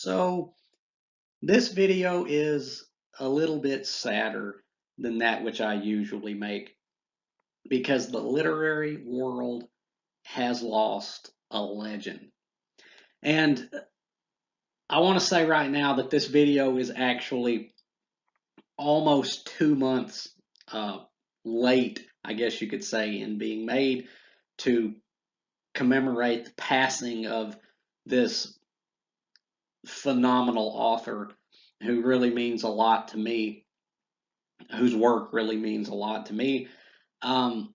So this video is a little bit sadder than that which I usually make because the literary world has lost a legend. And I want to say right now that this video is actually almost 2 months uh, late, I guess you could say, in being made to commemorate the passing of this phenomenal author who really means a lot to me, whose work really means a lot to me. Um,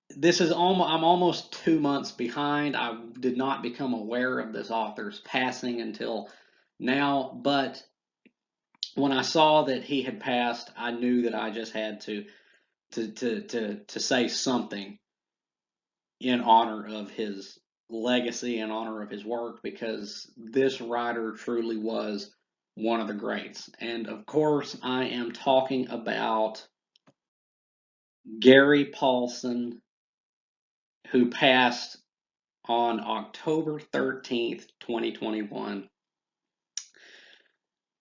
this is almost I'm almost 2 months behind. I did not become aware of this author's passing until now, but when I saw that he had passed, I knew that I just had to say something in honor of his legacy, in honor of his work, because this writer truly was one of the greats. And of course, I am talking about Gary Paulson, who passed on October 13th, 2021.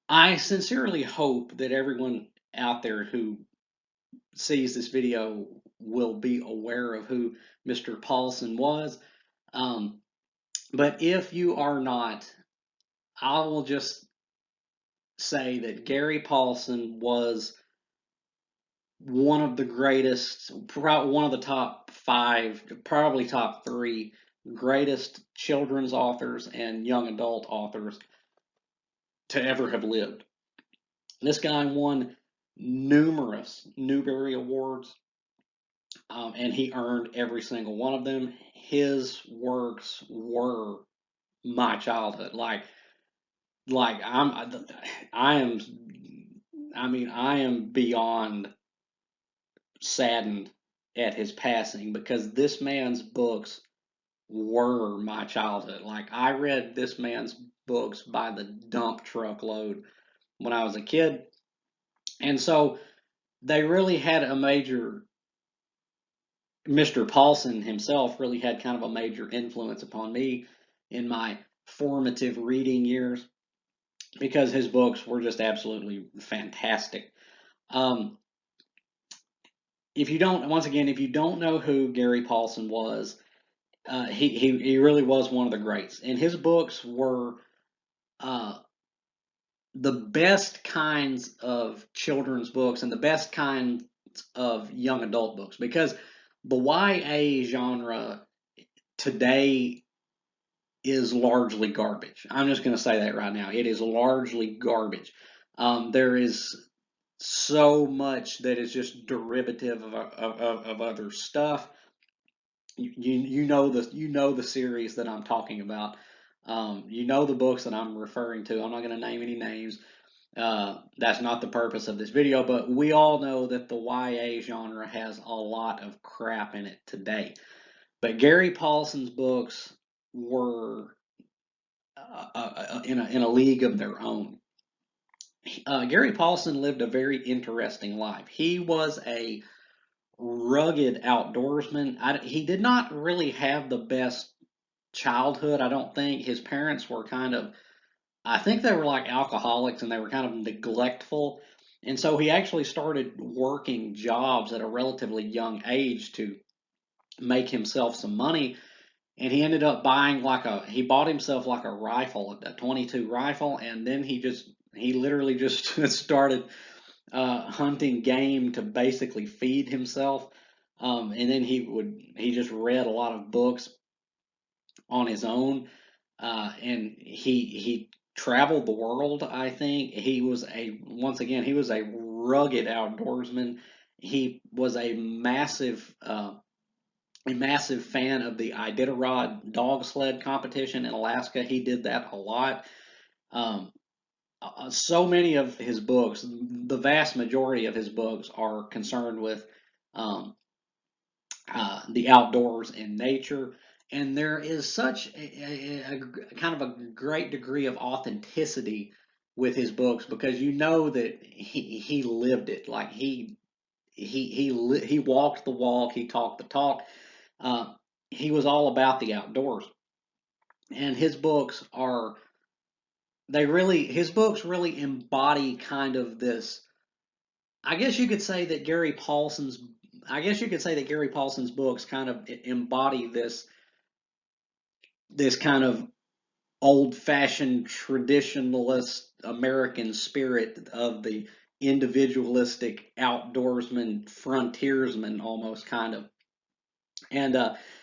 I sincerely hope that everyone out there who sees this video will be aware of who Mr. Paulson was. Um, but if you are not, I will just say that Gary Paulson was one of the greatest, one of the top five, probably top three greatest children's authors and young adult authors to ever have lived. This guy won numerous Newbery Awards, and he earned every single one of them. His works were my childhood. Like I am, I am beyond saddened at his passing because this man's books were my childhood. Like I read this man's books by the dump truckload when I was a kid. And so they really had a major, Mr. Paulson himself really had kind of a major influence upon me in my formative reading years because his books were just absolutely fantastic. Um, if you don't, once again, if you don't know who Gary Paulson was, he really was one of the greats, and his books were uh, the best kinds of children's books and the best kinds of young adult books because the YA genre today is largely garbage. I'm just going to say that right now. It is largely garbage. There is so much that is just derivative of other stuff. You know the series that I'm talking about. You know the books that I'm referring to. I'm not going to name any names. That's not the purpose of this video, but we all know that the YA genre has a lot of crap in it today. But Gary Paulson's books were in a league of their own. Gary Paulson lived a very interesting life. He was a rugged outdoorsman. He did not really have the best childhood, I don't think. His parents were kind of, I think they were like alcoholics and they were kind of neglectful. And so he actually started working jobs at a relatively young age to make himself some money. And he ended up buying he bought himself like a rifle, a 22 rifle. And then he literally just started hunting game to basically feed himself. And then he just read a lot of books on his own, and he traveled the world. I think he was a rugged outdoorsman. He was a massive fan of the Iditarod dog sled competition in Alaska. He did that a lot. Um, so many of his books, the vast majority of his books, are concerned with um, the outdoors and nature. And there is such a kind of a great degree of authenticity with his books because you know that he lived it. Like he walked the walk, he talked the talk. Uh, he was all about the outdoors, and his books are his books really embody kind of this. I guess you could say that Gary Paulson's books kind of embody this kind of old-fashioned traditionalist American spirit of the individualistic outdoorsman, frontiersman, almost kind of. And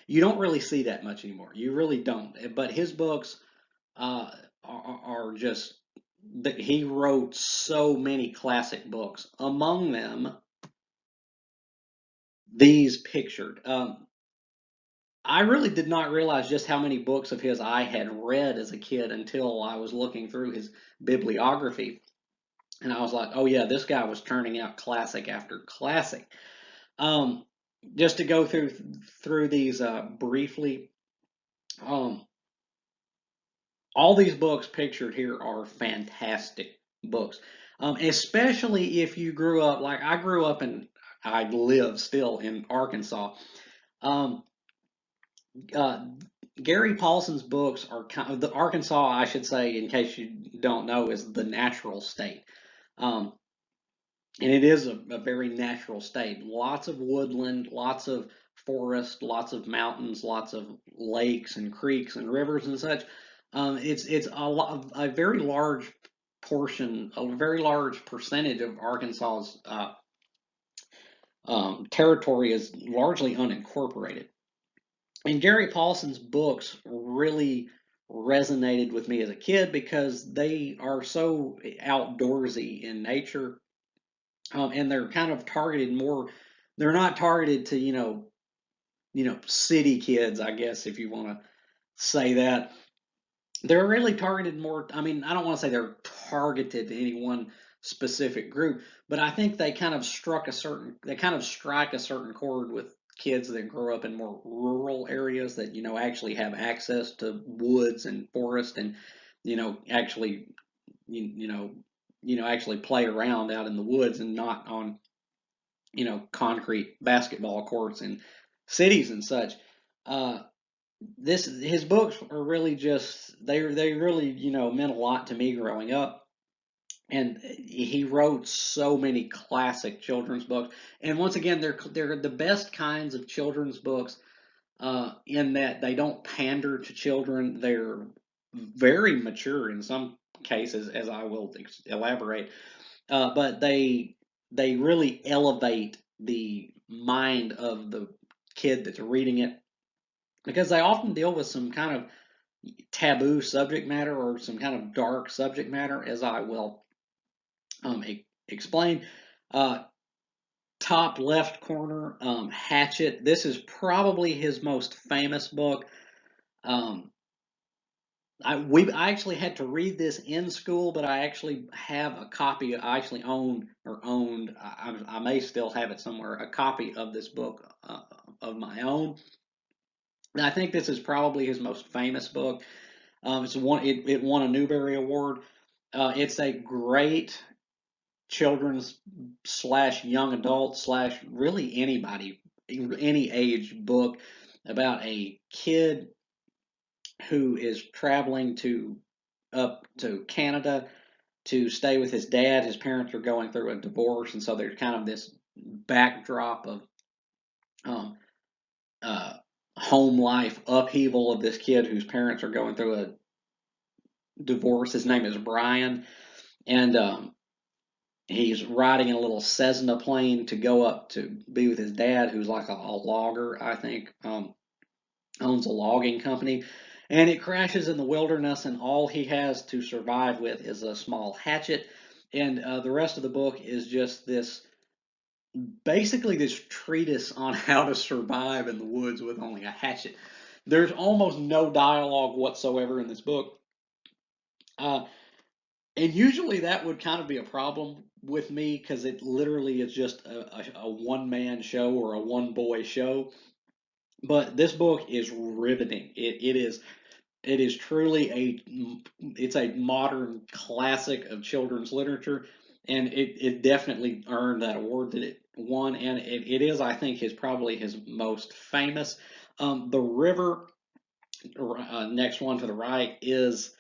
you don't really see that much anymore. You really don't. But his books uh, are just that he wrote so many classic books. Among them, these pictured. I really did not realize just how many books of his I had read as a kid until I was looking through his bibliography. And I was like, oh yeah, this guy was turning out classic after classic. Um, just to go through these briefly, um, all these books pictured here are fantastic books. Especially if you grew up like I grew up I live still in Arkansas. Um, uh, Gary Paulson's books are kind of the Arkansas, I should say, in case you don't know, is the natural state. Um, and it is a very natural state. Lots of woodland, lots of forest, lots of mountains, lots of lakes and creeks and rivers and such. It's a very large portion, a very large percentage of Arkansas's territory is largely unincorporated. And Gary Paulson's books really resonated with me as a kid because they are so outdoorsy in nature, and they're kind of targeted more. They're not targeted to city kids, I guess, if you want to say that. They're really targeted more. I mean, I don't want to say they're targeted to any one specific group, but I think they kind of strike a certain chord with kids that grow up in more rural areas that actually have access to woods and forest and actually you know actually play around out in the woods and not on concrete basketball courts in cities and such. Uh, this his books are really just they really meant a lot to me growing up, and he wrote so many classic children's books. And once again, they're the best kinds of children's books, in that they don't pander to children. They're very mature in some cases, as I will elaborate, but they really elevate the mind of the kid that's reading it, because they often deal with some kind of taboo subject matter or some kind of dark subject matter, as I will explain. Uh, Top left corner, Hatchet. This is probably his most famous book. Um, I actually had to read this in school, but I actually have a copy. I actually owned. I may still have it somewhere. A copy of this book of my own. And I think this is probably his most famous book. It won a Newbery Award. It's a great children's slash young adult slash really anybody any age book about a kid who is traveling to up to Canada to stay with his dad. His parents are going through a divorce, and so there's kind of this backdrop of um, uh, home life upheaval of this kid whose parents are going through a divorce. His name is Brian, and he's riding in a little Cessna plane to go up to be with his dad, who's like a logger, I think, owns a logging company. And it crashes in the wilderness, and all he has to survive with is a small hatchet. And the rest of the book is just basically this treatise on how to survive in the woods with only a hatchet. There's almost no dialogue whatsoever in this book. Uh, And usually that would kind of be a problem with me because it literally is just a one man show or a one boy show. But this book is riveting. It is truly it's a modern classic of children's literature, and it definitely earned that award that it won, and it is, I think, probably his most famous. The river, next one to the right, is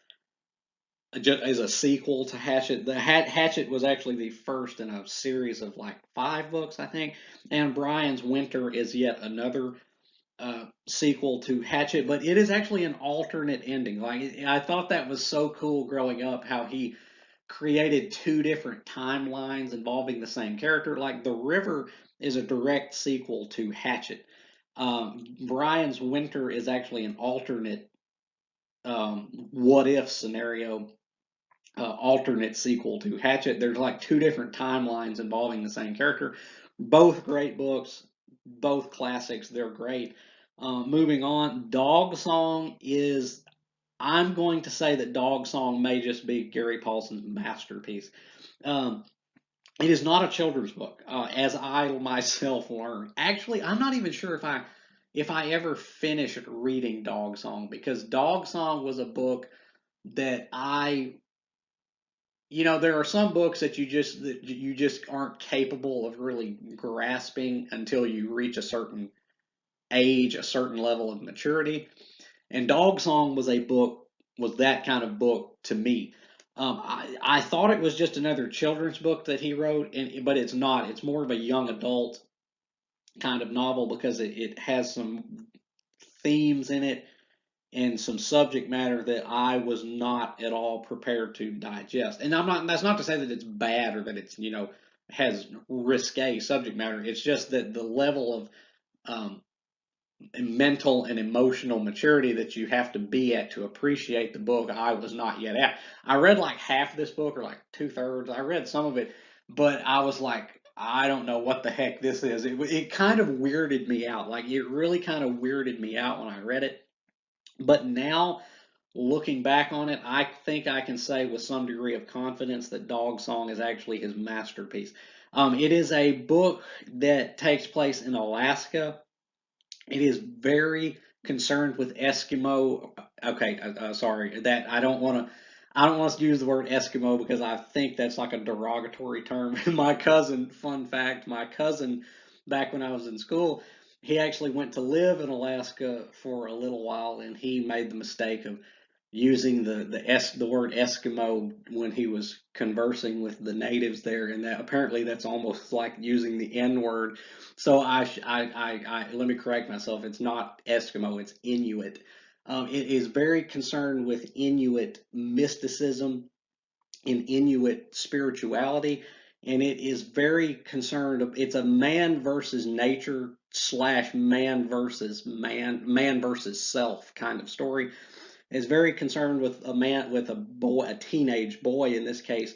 as a sequel to Hatchet. The Hatchet was actually the first in a series of like 5 books, I think, and Brian's Winter is yet another sequel to Hatchet, but it is actually an alternate ending. Like I thought that was so cool growing up, how he created 2 different timelines involving the same character. Like The River is a direct sequel to Hatchet. Brian's Winter is actually an alternate what if scenario, alternate sequel to Hatchet. There's like 2 different timelines involving the same character. Both great books, both classics. They're great. Moving on, Dog Song is. I'm going to say that Dog Song may just be Gary Paulson's masterpiece. Um, it is not a children's book, as I myself learned. Actually, I'm not even sure if I ever finished reading Dog Song, because Dog Song was a book that there are some books that you just aren't capable of really grasping until you reach a certain age, a certain level of maturity. And Dog Song was that kind of book to me. I thought it was just another children's book that he wrote, but it's not. It's more of a young adult kind of novel, because it has some themes in it and some subject matter that I was not at all prepared to digest. And that's not to say that it's bad or that has risque subject matter. It's just that the level of mental and emotional maturity that you have to be at to appreciate the book, I was not yet at. I read like half of this book, or like 2/3. I read some of it, but I was like, I don't know what the heck this is. It kind of weirded me out. Like it really kind of weirded me out when I read it. But now, looking back on it, I think I can say with some degree of confidence that Dog Song is actually his masterpiece. It is a book that takes place in Alaska. It is very concerned with Eskimo. Okay, sorry that I don't want to. I don't want to use the word Eskimo because I think that's like a derogatory term. My cousin, fun fact, my cousin, back when I was in school, he actually went to live in Alaska for a little while, and he made the mistake of using the word Eskimo when he was conversing with the natives there, and that apparently that's almost like using the N word. So let me correct myself. It's not Eskimo. It's Inuit. It is very concerned with Inuit mysticism and Inuit spirituality, and it is very concerned. It's a man versus nature slash man versus self kind of story. It's very concerned with a boy, a teenage boy in this case,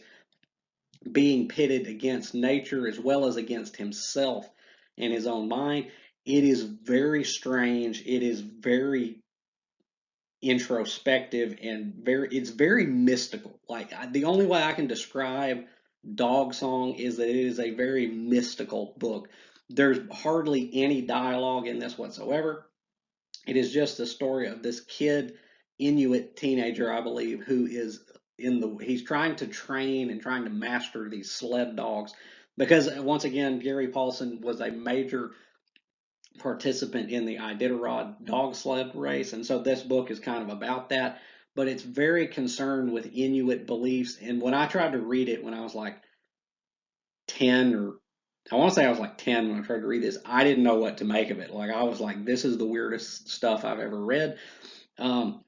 being pitted against nature as well as against himself and his own mind. It is very strange. It is very introspective and it's very mystical. Like the only way I can describe Dog Song is that it is a very mystical book. There's hardly any dialogue in this whatsoever. It is just the story of this kid, Inuit teenager, I believe, who is he's trying to train and trying to master these sled dogs, because once again, Gary Paulson was a major participant in the Iditarod dog sled race, and so this book is kind of about that. But it's very concerned with Inuit beliefs. And when I tried to read it when I was like 10, or I want to say I was like 10 when I tried to read this, I didn't know what to make of it. Like I was like, this is the weirdest stuff I've ever read. Um,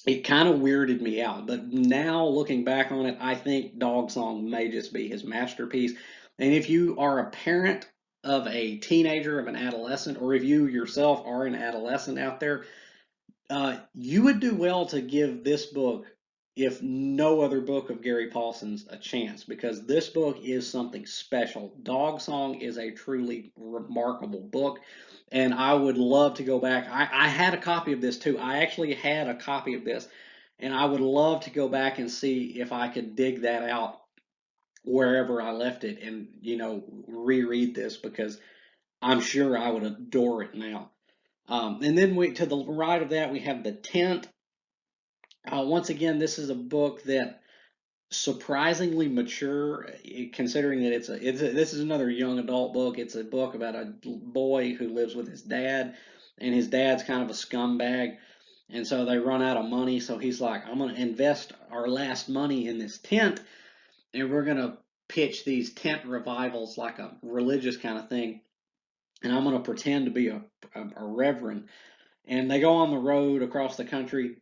it kind of weirded me out. But now looking back on it, I think Dog Song may just be his masterpiece. And if you are a parent of a teenager, of an adolescent, or if you yourself are an adolescent out there, you would do well to give this book, if no other book of Gary Paulson's, a chance, because this book is something special. Dog Song is a truly remarkable book, and I would love to go back. I had a copy of this too. I actually had a copy of this, and I would love to go back and see if I could dig that out wherever I left it, and reread this, because I'm sure I would adore it now. And then to the right of that, we have The Tent. Once again, this is a book that surprisingly mature, considering that this is another young adult book. It's a book about a boy who lives with his dad, and his dad's kind of a scumbag. And so they run out of money. So he's like, I'm going to invest our last money in this tent, and we're going to pitch these tent revivals like a religious kind of thing. And I'm going to pretend to be a reverend. And they go on the road across the country,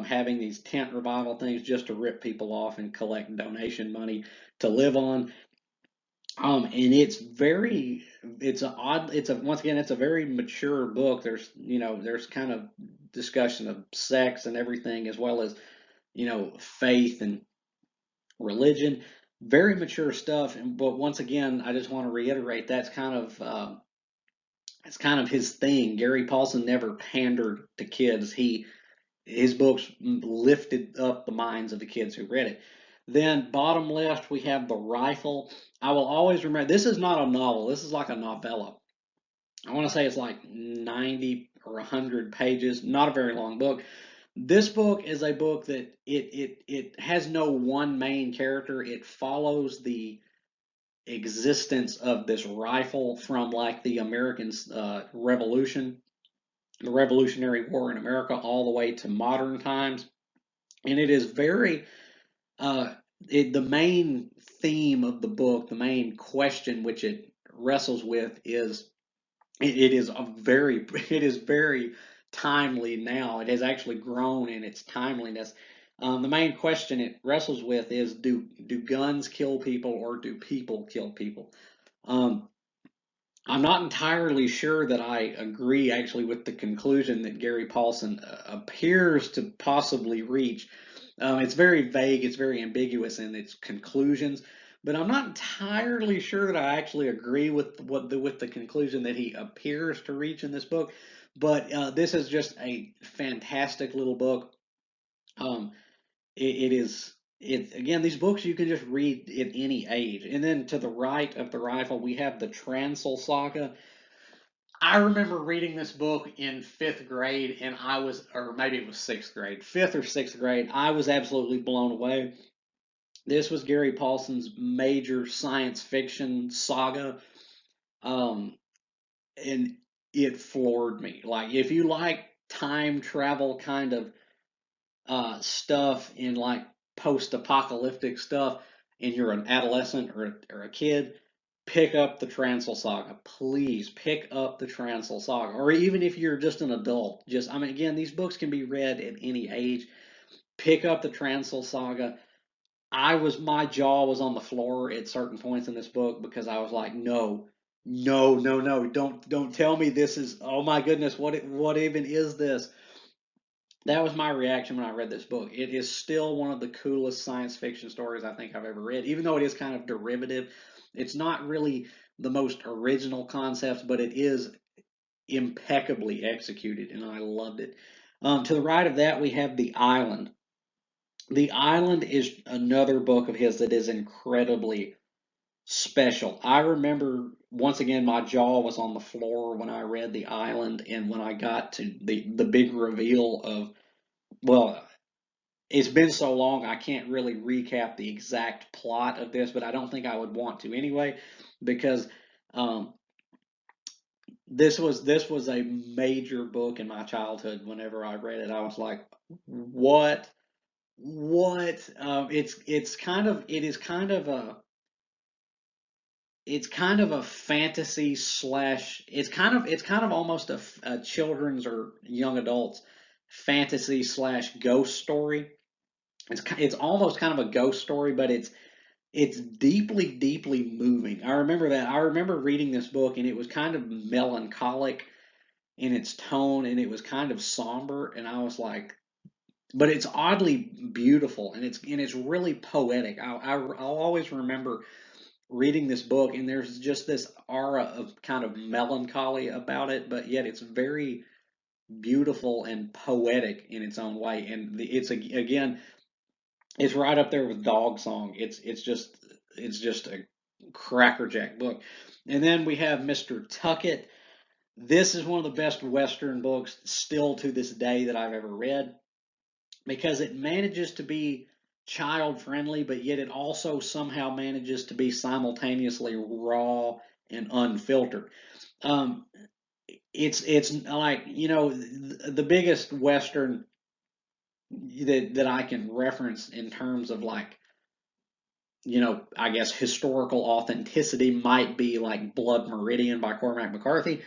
having these tent revival things just to rip people off and collect donation money to live on. And it's a odd, once again, it's a very mature book. There's kind of discussion of sex and everything, as well as, faith and religion. Very mature stuff. But once again, I just want to reiterate that's kind of his thing. Gary Paulson never pandered to kids. His books lifted up the minds of the kids who read it. Then bottom left we have The Rifle. I will always remember, this is not a novel. This is like a novella. I want to say it's like 90 or 100 pages. Not a very long book. This book is a book that it has no one main character. It follows the existence of this rifle from like the American Revolution, the Revolutionary War in America, all the way to modern times. And it is very the main theme of the book, the main question which it wrestles with is it is a very it is very timely now. It has actually grown in its timeliness. The main question it wrestles with is do guns kill people or do people kill people? Um, I'm not entirely sure that I agree actually with the conclusion that Gary Paulson appears to possibly reach. It's very vague, it's very ambiguous in its conclusions, but I'm not entirely sure that I actually agree with with the conclusion that he appears to reach in this book. But this is just a fantastic little book. Um, it is it again, these books you can just read at any age. And then to the right of the rifle we have the Transyl Saga. I remember reading this book in fifth grade, and or maybe it was sixth grade, fifth or sixth grade. I was absolutely blown away. This was Gary Paulson's major science fiction saga, um, and it floored me. Like, if you like time travel kind of stuff in like post-apocalyptic stuff, and you're an adolescent or a kid, pick up the Transyl Saga. Please pick up the Transyl Saga. Or even if you're just an adult, I mean, again, these books can be read at any age. Pick up the Transyl Saga. My jaw was on the floor at certain points in this book because I was like, no, no, no, no, don't tell me this is, oh my goodness, what even is this? That was my reaction when I read this book. It is still one of the coolest science fiction stories I think I've ever read, even though it is kind of derivative. It's not really the most original concepts, but it is impeccably executed, and I loved it. To the right of that, we have The Island. The Island is another book of his that is incredibly special. I remember once again my jaw was on the floor when I read The Island, and when I got to the big reveal of, well, it's been so long I can't really recap the exact plot of this, but I don't think I would want to anyway, because um, this was a major book in my childhood. Whenever I read it, I was like, "What? What?" It's kind of a fantasy slash. It's kind of almost a children's or young adults fantasy slash ghost story. It's almost kind of a ghost story, but it's deeply, deeply moving. I remember that. I remember reading this book, and it was kind of melancholic in its tone, and it was kind of somber, and I was like, but it's oddly beautiful, and it's really poetic. I'll always remember reading this book, and there's just this aura of kind of melancholy about it, but yet it's very beautiful and poetic in its own way. And again, it's right up there with Dog Song. It's just a crackerjack book. And then we have Mr. Tuckett. This is one of the best Western books still to this day that I've ever read, because it manages to be child friendly, but yet it also somehow manages to be simultaneously raw and unfiltered. Um, it's like, the biggest Western that I can reference in terms of like, I guess historical authenticity might be like Blood Meridian by Cormac McCarthy.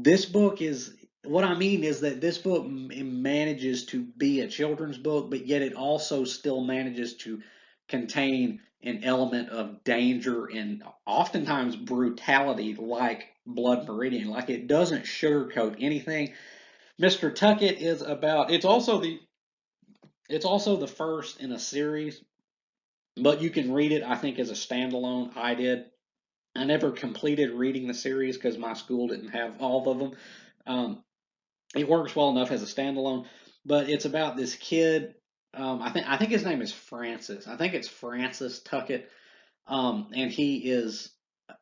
This book is, what I mean is that this book manages to be a children's book, but yet it also still manages to contain an element of danger and oftentimes brutality like Blood Meridian. Like, it doesn't sugarcoat anything. Mr. Tuckett is about, it's also the first in a series, but you can read it, I think, as a standalone. I did. I never completed reading the series because my school didn't have all of them. Um, it works well enough as a standalone, but it's about this kid. I think his name is Francis. I think it's Francis Tuckett, and he is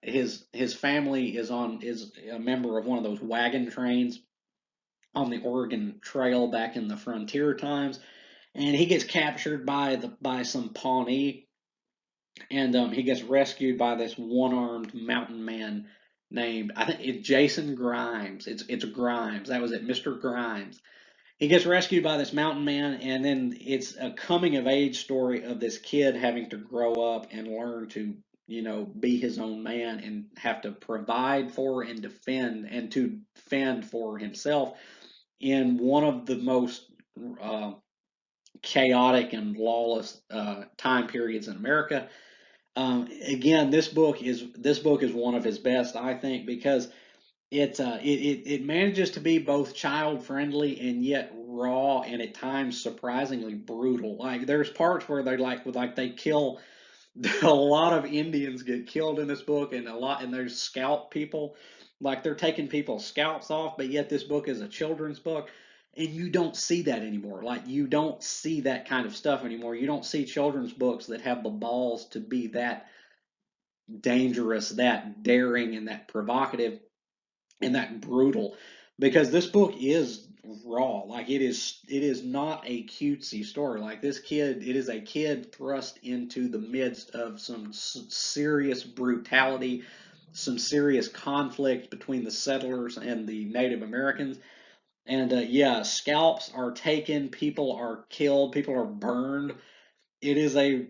his family is a member of one of those wagon trains on the Oregon Trail back in the frontier times, and he gets captured by some Pawnee, and he gets rescued by this one-armed mountain man named, I think it's Jason Grimes. It's Grimes. That was it, Mr. Grimes. He gets rescued by this mountain man, and then it's a coming of age story of this kid having to grow up and learn to, be his own man and have to provide for and defend and to fend for himself in one of the most uh, chaotic and lawless time periods in America. Again, this book is one of his best, I think, because it manages to be both child friendly and yet raw and at times surprisingly brutal. Like, there's parts where they kill a lot of Indians get killed in this book, and there's scalp people, like they're taking people's scalps off, but yet this book is a children's book. And you don't see that anymore. Like, you don't see that kind of stuff anymore. You don't see children's books that have the balls to be that dangerous, that daring, and that provocative, and that brutal, because this book is raw. Like, it is not a cutesy story. Like, this kid, it is a kid thrust into the midst of some serious brutality, some serious conflict between the settlers and the Native Americans. And yeah, scalps are taken, people are killed, people are burned. It is a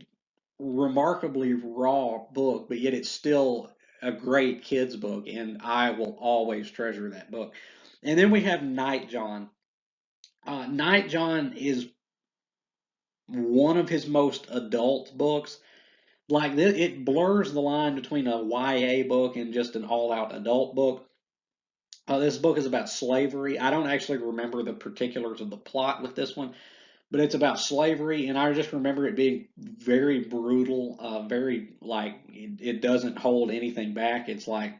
remarkably raw book, but yet it's still a great kids book, and I will always treasure that book. And then we have Night John. Night John is one of his most adult books. Like, it blurs the line between a YA book and just an all-out adult book. This book is about slavery. I don't actually remember the particulars of the plot with this one, but it's about slavery, and I just remember it being very brutal, very, like, it doesn't hold anything back. It's like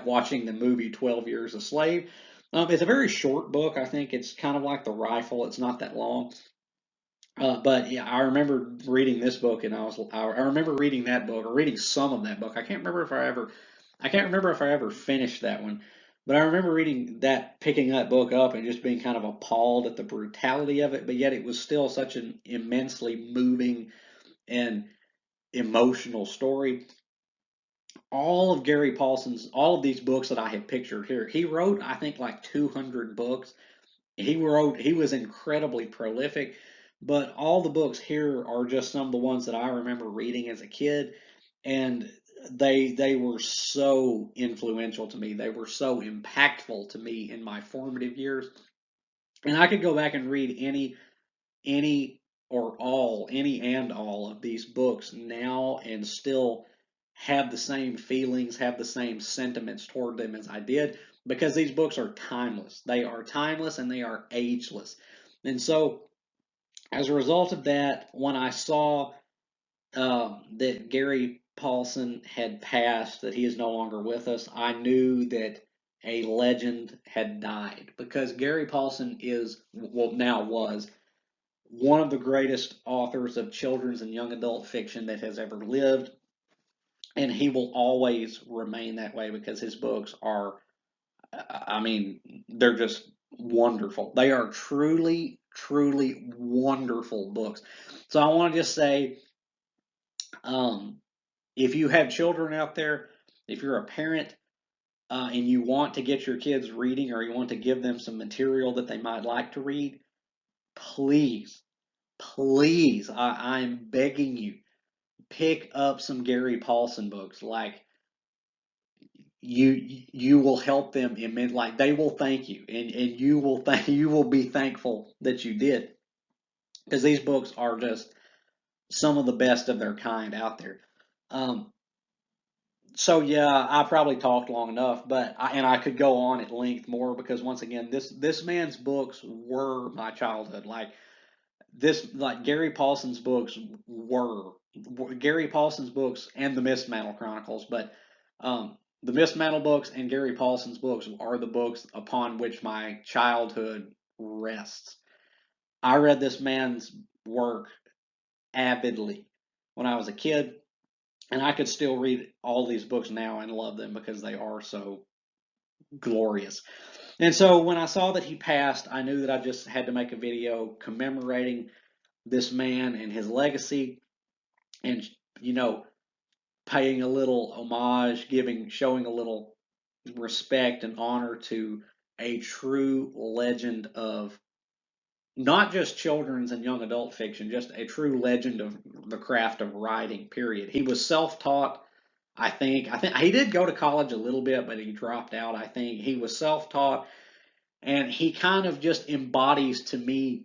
watching the movie 12 Years a Slave. It's a very short book. I think it's kind of like The Rifle. It's not that long. But yeah, I remember reading this book, and I remember reading that book, or reading some of that book. I can't remember if I ever finished that one, but I remember reading that, picking that book up, and just being kind of appalled at the brutality of it. But yet it was still such an immensely moving and emotional story. All of these books that I have pictured here, he wrote, I think, like 200 books. He was incredibly prolific, but all the books here are just some of the ones that I remember reading as a kid, and they were so influential to me. They were so impactful to me in my formative years. And I could go back and read any any and all of these books now and still have the same feelings, have the same sentiments toward them as I did, because these books are timeless. They are timeless and they are ageless. And so, as a result of that, when I saw that Gary Paulson had passed, that he is no longer with us, I knew that a legend had died, because Gary Paulson is, well, now was, one of the greatest authors of children's and young adult fiction that has ever lived, and he will always remain that way because his books are, I mean, they're just wonderful. They are truly, truly wonderful books. So I want to just say, um, if you have children out there, if you're a parent, and you want to get your kids reading, or you want to give them some material that they might like to read, please, please, I'm begging you, pick up some Gary Paulsen books. Like, you will help them immensely. Like, they will thank you, and you will be thankful that you did, because these books are just some of the best of their kind out there. Um, so yeah, I probably talked long enough, but I could go on at length more, because once again, this man's books were my childhood. Like Gary Paulsen's books were Gary Paulsen's books and the Mistmantle Chronicles, but the Mistmantle books and Gary Paulsen's books are the books upon which my childhood rests. I read this man's work avidly when I was a kid, and I could still read all these books now and love them because they are so glorious. And so when I saw that he passed, I knew that I just had to make a video commemorating this man and his legacy, and you know, paying a little homage, showing a little respect and honor to a true legend of not just children's and young adult fiction, just a true legend of the craft of writing, period. He was self-taught. I think he did go to college a little bit, but he dropped out. I think he was self-taught, and he kind of just embodies to me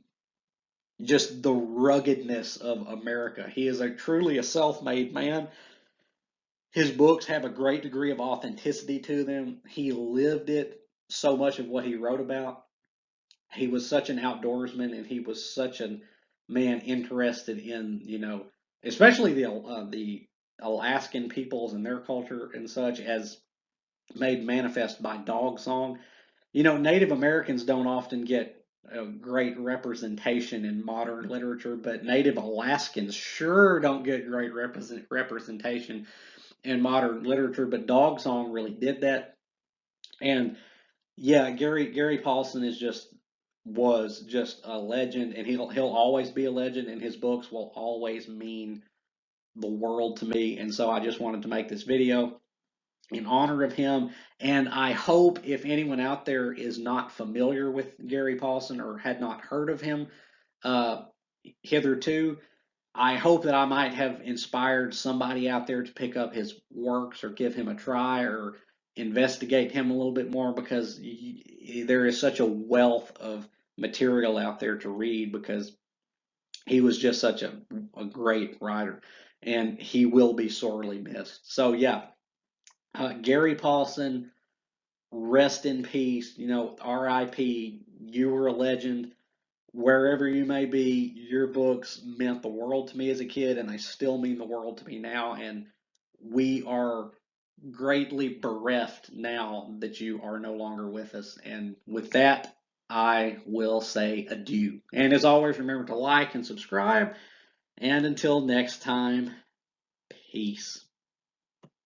just the ruggedness of America. He is truly a self-made man. His books have a great degree of authenticity to them. He lived it, so much of what he wrote about. He was such an outdoorsman, and he was such a man interested in, especially the Alaskan peoples and their culture and such, as made manifest by dog song. Native Americans don't often get a great representation in modern literature, but Native Alaskans sure don't get great representation in modern literature. But dog song really did that. And yeah, Gary Paulson was just a legend, and he'll always be a legend, and his books will always mean the world to me. And so I just wanted to make this video in honor of him. And I hope, if anyone out there is not familiar with Gary Paulson or had not heard of him uh, hitherto, I hope that I might have inspired somebody out there to pick up his works, or give him a try, or investigate him a little bit more, because there is such a wealth of material out there to read, because he was just such a great writer, and he will be sorely missed. So yeah, Gary Paulson, rest in peace. R.I.P. You were a legend. Wherever you may be, your books meant the world to me as a kid, and they still mean the world to me now. And we are greatly bereft now that you are no longer with us. And with that, I will say adieu. And as always, remember to like and subscribe. And until next time, peace.